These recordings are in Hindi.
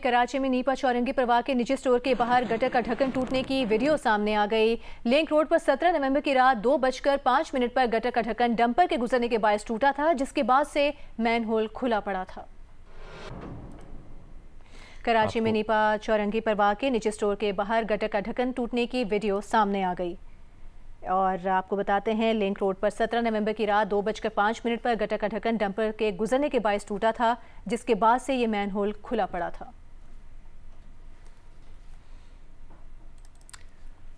कराची में नीपा चौरंगी परवाह के निजी स्टोर के बाहर गटर का ढक्कन टूटने की वीडियो सामने आ गई। लिंक रोड पर 17 नवंबर की रात 2:05 पर गटर का ढक्कन डंपर के गुजरने के बायस टूटा था, जिसके बाद से मैनहोल खुला पड़ा था। कराची में नीपा चौरंगी परवाह के निजी स्टोर के बाहर गटर का ढक्कन टूटने की वीडियो सामने आ गई और आपको बताते हैं, लिंक रोड पर 17 नवंबर की रात 2:05 पर गटर का ढक्कन डंपर के गुजरने के बायस टूटा था, जिसके बाद से ये मैनहोल खुला पड़ा था।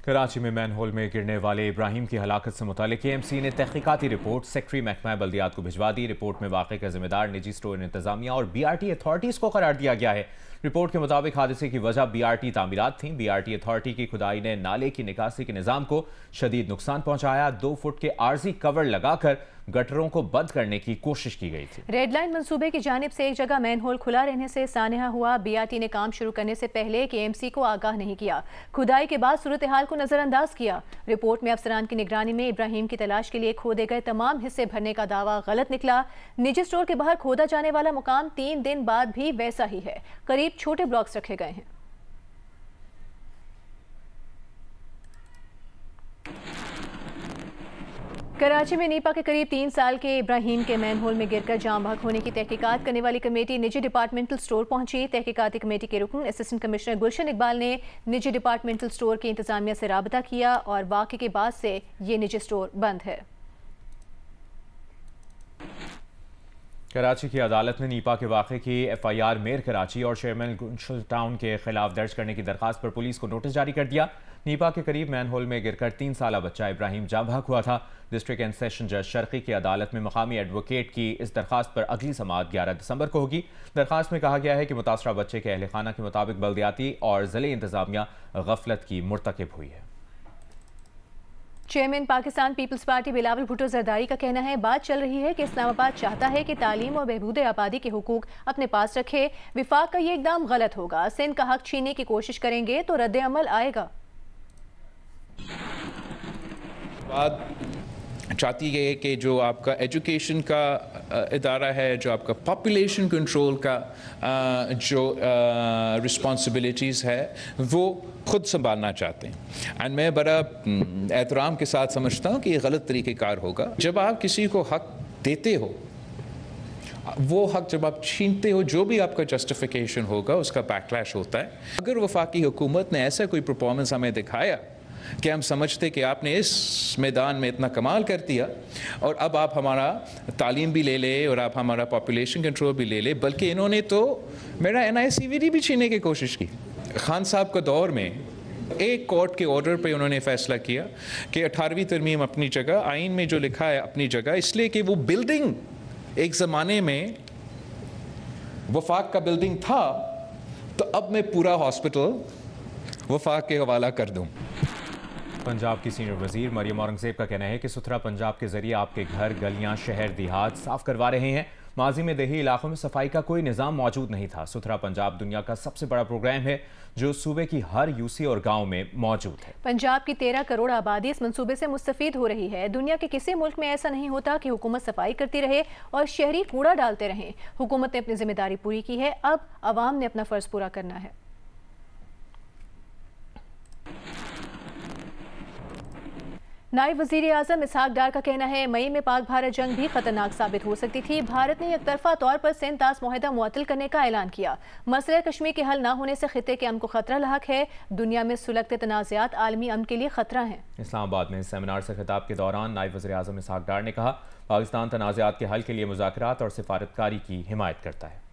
कराची में मैनहोल में गिरने वाले इब्राहिम की हलाकत से मुतालिक KMC ने तहकीकाती रिपोर्ट सेक्रेटरी महकमा बल्दियात को भिजवा दी। रिपोर्ट में वाक़े का जिम्मेदार निजी स्टोर इंतजामिया और BRT अथॉरिटीज़ को करार दिया गया है। रिपोर्ट के मुताबिक हादसे की वजह BRT तामीरात थी। BRT अथॉरिटी की खुदाई ने नाले की निकासी के निज़ाम को शदीद नुकसान पहुंचाया। 2 फुट के आर्जी कवर लगाकर गटरों को बंद करने की कोशिश की गई थी। रेड लाइन मंसूबे की जानिब से एक जगह मैनहोल खुला रहने से सानहा हुआ। BRT ने काम शुरू करने से पहले KMC को आगाह नहीं किया। खुदाई के बाद सूरत हाल को नजरअंदाज किया। रिपोर्ट में अफसरान की निगरानी में इब्राहिम की तलाश के लिए खोदे गए तमाम हिस्से भरने का दावा गलत निकला। निजी स्टोर के बाहर खोदा जाने वाला मुकाम 3 दिन बाद भी वैसा ही है। करीब छोटे ब्लॉक्स रखे गए हैं। कराची में नीपा के करीब 3 साल के इब्राहिम के मैनहोल में गिरकर जान बहक होने की तहकीकात करने वाली कमेटी निजी डिपार्टमेंटल स्टोर पहुंची। तहकीकाती कमेटी के रुकन असिस्टेंट कमिश्नर गुलशन इकबाल ने निजी डिपार्टमेंटल स्टोर की इंतजामिया से राबता किया और वाक़े के बाद से ये निजी स्टोर बंद है। कराची की अदालत ने नीपा के वाक़े की FIR मेयर कराची और चेयरमैन गुलशन टाउन के खिलाफ दर्ज करने की दरखास्त पर पुलिस को नोटिस जारी कर दिया। नीपा के करीब मैनहोल में गिरकर 3 साला बच्चा इब्राहिम जाँ बहक हुआ था। डिस्ट्रिक्ट एंड सेशन जज शर्की की अदालत में मकामी एडवोकेट की इस दरखास्त पर अगली समाअत 11 दिसंबर को होगी। दरखास्त में कहा गया है कि मुतासरा बच्चे के अहल खाना के मुताबिक बल्दियाती और ज़िले इंतजामिया गफलत की मुर्तकिब हुई है। Chairman Pakistan peoples party Bilawal Bhutto Zardari का कहना है, बात चल रही है कि इस्लामाबाद चाहता है कि तालीम और बहबूद आबादी के हुकूक अपने पास रखे। विफाक का ये इकदाम गलत होगा। सिंध का हक छीनने की कोशिश करेंगे तो रद्द अमल आएगा। बात चाहती है कि जो आपका एजुकेशन का इदारा है, जो आपका पॉपुलेशन कंट्रोल का जो रिस्पॉन्सिबिलिटीज़ है, वो खुद संभालना चाहते हैं। एंड मैं बड़ा एहतराम के साथ समझता हूँ कि ये गलत तरीक़ेकार होगा। जब आप किसी को हक देते हो, वो हक जब आप छीनते हो, जो भी आपका जस्टिफिकेशन होगा उसका बैकलैश होता है। अगर वफाकी हुकूमत ने ऐसा कोई परफॉर्मेंस हमें दिखाया कि हम समझते कि आपने इस मैदान में इतना कमाल कर दिया और अब आप हमारा तालीम भी ले ले और आप हमारा पॉपुलेशन कंट्रोल भी ले ले, बल्कि इन्होंने तो मेरा NICVD भी छीनने की कोशिश की। खान साहब के दौर में एक कोर्ट के ऑर्डर पे उन्होंने फैसला किया कि 18वीं तरमीम अपनी जगह, आइन में जो लिखा है अपनी जगह, इसलिए कि वो बिल्डिंग एक ज़माने में वफाक का बिल्डिंग था, तो अब मैं पूरा हॉस्पिटल वफाक के हवाला कर दूँ। पंजाब की सीनियर वजीर मरियम औरंगजेब का कहना है कि सुथरा पंजाब के जरिए आपके घर, गलियां, शहर, देहात साफ करवा रहे हैं। माजी में देही इलाकों में सफाई का कोई निज़ाम मौजूद नहीं था। सुथरा पंजाब दुनिया का सबसे बड़ा प्रोग्राम है जो सूबे की हर UC और गांव में मौजूद है। पंजाब की 13 करोड़ आबादी इस मंसूबे से मुस्तफीद हो रही है। दुनिया के किसी मुल्क में ऐसा नहीं होता कि हुकूमत सफाई करती रहे और शहरी कूड़ा डालते रहें। हुकूमत ने अपनी जिम्मेदारी पूरी की है, अब अवाम ने अपना फर्ज पूरा करना है। नायब वजीर आजम इसहाक डार का कहना है, मई में पाक भारत जंग भी खतरनाक साबित हो सकती थी। भारत ने एकतरफा तौर पर सिंध ताश मुआहदा मुअत्तल करने का ऐलान किया। मसला कश्मीर के हल न होने से खिते के अमन को खतरा लाहक है। दुनिया में सुलगते तनाज़ात आलमी अमन के लिए खतरा है। इस्लामाबाद में सेमिनार से खिताब के दौरान नायब वजीर आजम इसहाक डार ने कहा, पाकिस्तान तनाज़ात के हल के लिए मुज़ाकरात और सिफारतकारी की हिमायत करता है।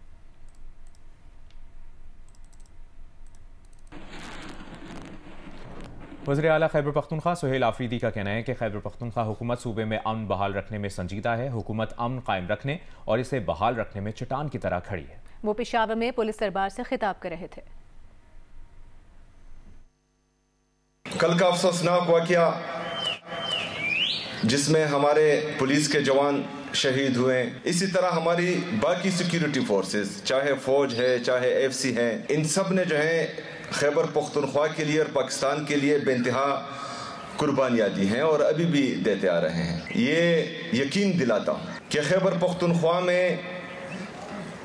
वज़ीर आला खैबर पख्तूनख्वा सुहेल आफरीदी का कहना है कि खैबर पख्तूनख्वा हुकूमत सूबे में अमन बहाल रखने में संजीदा है। हुकूमत अमन कायम रखने और इसे बहाल रखने में चट्टान की तरह खड़ी है। वो पेशावर में पुलिस दरबार से खिताब कर रहे थे। कल का अफसोसनाक वाकया जिसमें हमारे पुलिस के जवान शहीद हुए, इसी तरह हमारी बाकी सिक्योरिटी फोर्सेस, चाहे फौज है, चाहे FC है, इन सब ने जो है खैबर पख्तूनख्वा के लिए और पाकिस्तान के लिए बेइंतहा कुर्बानियाँ दी हैं और अभी भी देते आ रहे हैं। ये यकीन दिलाता हूँ कि खैबर पख्तूनख्वा में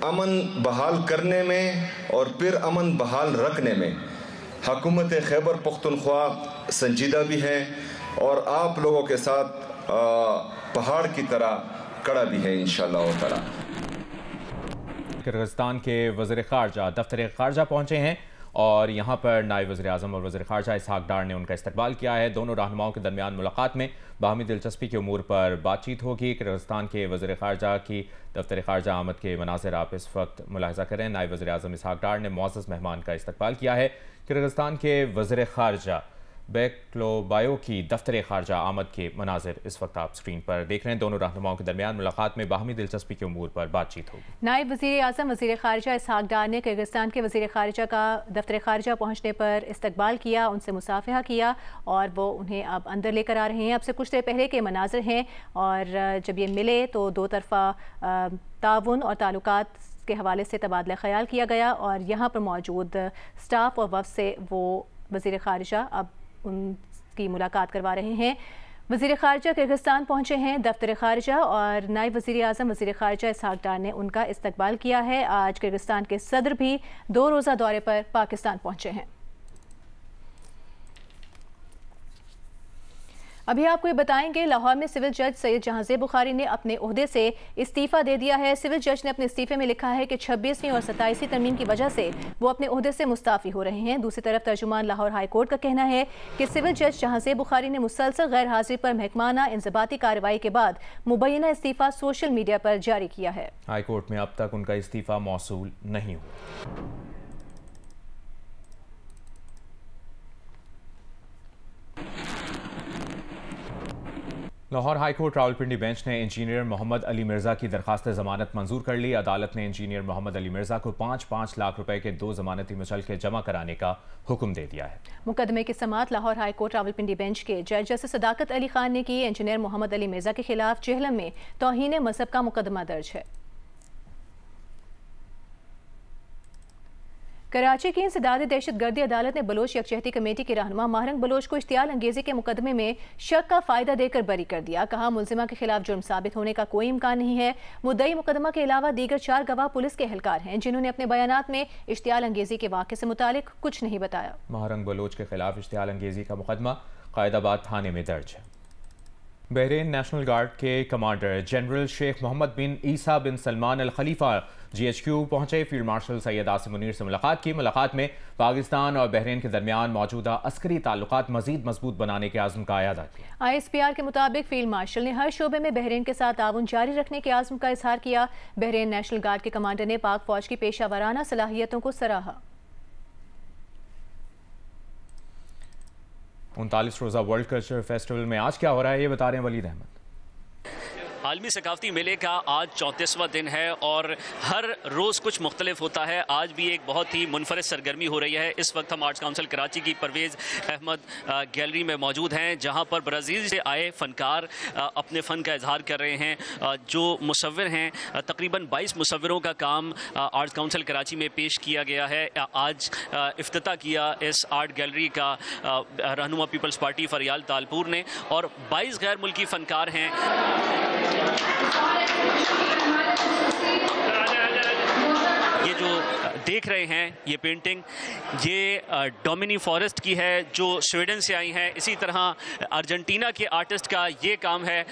अमन बहाल करने में और फिर अमन बहाल रखने में हुकूमत खैबर पख्तूनख्वा संजीदा भी है और आप लोगों के साथ पहाड़ की तरह कड़ा भी है इंशाअल्लाह ताला। किर्गिस्तान के वज़ीर ख़ारजा दफ्तर ख़ारजा पहुँचे हैं और यहाँ पर नायब वज़ीर आज़म और वज़ीर ख़ारजा इसहाक़ डार ने उनका इस्तकबाल किया है। दोनों रहनुमाओं के दरमियान मुलाकात में बाहमी दिलचस्पी के उमूर पर बातचीत होगी। किर्गिस्तान के वज़ीर ख़ारजा की दफ्तर ख़ारजा आमद के मनाज़िर आप इस वक्त मुलाहिज़ा करें। नायब वज़ीर आज़म इसहाक़ डार ने मुअज़्ज़ज़ मेहमान का इस्तकबाल किया है। किर्गिस्तान के वज़ीर ख़ारजा बेक्लोबायो की दफ्तर ख़ारजा आमद के मनाजिर इस वक्त आप स्क्रीन पर देख रहे हैं। दोनों रहनुमाओं के दरमियान मुलाकात में बाहमी दिलचस्पी के उमूर पर बातचीत होगी। नायब वज़ीर आज़म वज़ीर ख़ारजा इसहाक़ डार ने किर्गिस्तान के वज़ीर ख़ारजा का दफ्तर ख़ारजा पहुँचने पर इस्तकबाल किया, उनसे मुसाफ़हा किया और वो उन्हें अब अंदर लेकर आ रहे हैं। अब से कुछ देर पहले के मनाजिर हैं और जब ये मिले तो दो तरफ़ा ताउन और ताल्लुकात के हवाले से तबादला ख्याल किया गया और यहाँ पर मौजूद स्टाफ और वफ़द से वो वज़ीर ख़ारजा अब उनकी मुलाकात करवा रहे हैं। वज़ीर ख़ारजा किर्गिस्तान पहुँचे हैं दफ्तर ख़ारजा और नायब वज़ीर आज़म वज़ीर ख़ारजा इसहाक़ डार ने उनका इस्तकबाल किया है। आज किर्गिस्तान के सदर भी 2 रोज़ा दौरे पर पाकिस्तान पहुँचे हैं। अभी आपको ये बताएंगे, लाहौर में सिविल जज सैयद जहांज़ेब बुखारी ने अपने ओहदे से इस्तीफ़ा दे दिया है। सिविल जज ने अपने इस्तीफ़े में लिखा है कि 26वीं और 27वीं तरमीम की वजह से वो अपने ओहदे से मुस्ताफ़ी हो रहे हैं। दूसरी तरफ तर्जुमान लाहौर हाई कोर्ट का कहना है कि सिविल जज जहांज़ेब बुखारी ने मुसलसल गैर हाजिरी पर महकमाना इंज़बाती कार्रवाई के बाद मुबैना इस्तीफ़ा सोशल मीडिया पर जारी किया है। हाई कोर्ट में अब तक उनका इस्तीफ़ा मौसूल नहीं हुआ। Lahore high court Rawalpindi bench ने इंजीनियर मोहम्मद अली मिर्ज़ा की दरखास्त ज़मानत मंजूर कर ली। अदालत ने इंजीनियर मोहम्मद अली मिर्ज़ा को 5-5 लाख रुपए के 2 ज़मानती मुचलके जमा कराने का हुक्म दे दिया है। मुकदमे की समाअत Lahore high court Rawalpindi bench के जज जस्टिस सदाकत अली खान ने की। इंजीनियर मोहम्मद अली मिर्ज़ा के खिलाफ जेहलम में तौहीन मज़हब का मुकदमा दर्ज है। कराची की इंसदादी दहशतगर्दी अदालत ने बलोच यकजहती कमेटी के रहनुमा महरंग बलोच को इश्तियाल अंगेजी के मुकदमे में शक का फायदा देकर बरी कर दिया। कहा, मुलजिमा के खिलाफ जुर्म साबित होने का कोई इम्कान नहीं है। मुद्दई मुकदमा के अलावा दीगर 4 गवाह पुलिस के एहलकार हैं जिन्होंने अपने बयानात में इश्तियाल अंगेजी के वाक़े से मुतालिक कुछ नहीं बताया। महरंग बलोच के खिलाफ इश्तियाल अंगेजी का मुकदमा कायदाबाद थाने में दर्ज है। बहरीन नेशनल गार्ड के कमांडर जनरल शेख मोहम्मद बिन ईसा बिन सलमान अल खलीफा GHQ पहुंचे। फील्ड मार्शल सैयद आसिम मुनीर से मुलाकात की। मुलाकात में पाकिस्तान और बहरीन के दरमियान मौजूदा अस्करी ताल्लुकात मजीद मजबूत बनाने के आज़म का अयादा किया। ISPR के मुताबिक फील्ड मार्शल ने हर शोबे में बहरीन के साथ ताउन जारी रखने के आज़म का इजहार किया। बहरीन नेशनल गार्ड के कमांडर ने पाक फौज की पेशा वराना सलाहियतों को सराहा। 39 रोज़ा वर्ल्ड कल्चर फेस्टिवल में आज क्या हो रहा है, ये बता रहे हैं वलीद अहमद। आलमी सकाफती मेले का आज 34वां दिन है और हर रोज़ कुछ मुख्तलिफ होता है। आज भी एक बहुत ही मुनफरद सरगर्मी हो रही है। इस वक्त हम आर्ट्स काउंसिल कराची की परवेज़ अहमद गैलरी में मौजूद हैं, जहां पर ब्राज़ील से आए फ़नकार अपने फ़न का इजहार कर रहे हैं। जो मुसव्विर हैं, तकरीबन 22 मुसव्विरों का काम आर्ट्स काउंसिल कराची में पेश किया गया है। आज इफ्तिताह किया इस आर्ट गैलरी का रहनुमा पीपल्स पार्टी फरियाल तालपुर ने और 22 गैर मुल्की फ़नकार हैं। ये जो देख रहे हैं ये पेंटिंग, ये डोमिनी फॉरेस्ट की है जो स्वीडन से आई हैं। इसी तरह अर्जेंटीना के आर्टिस्ट का ये काम है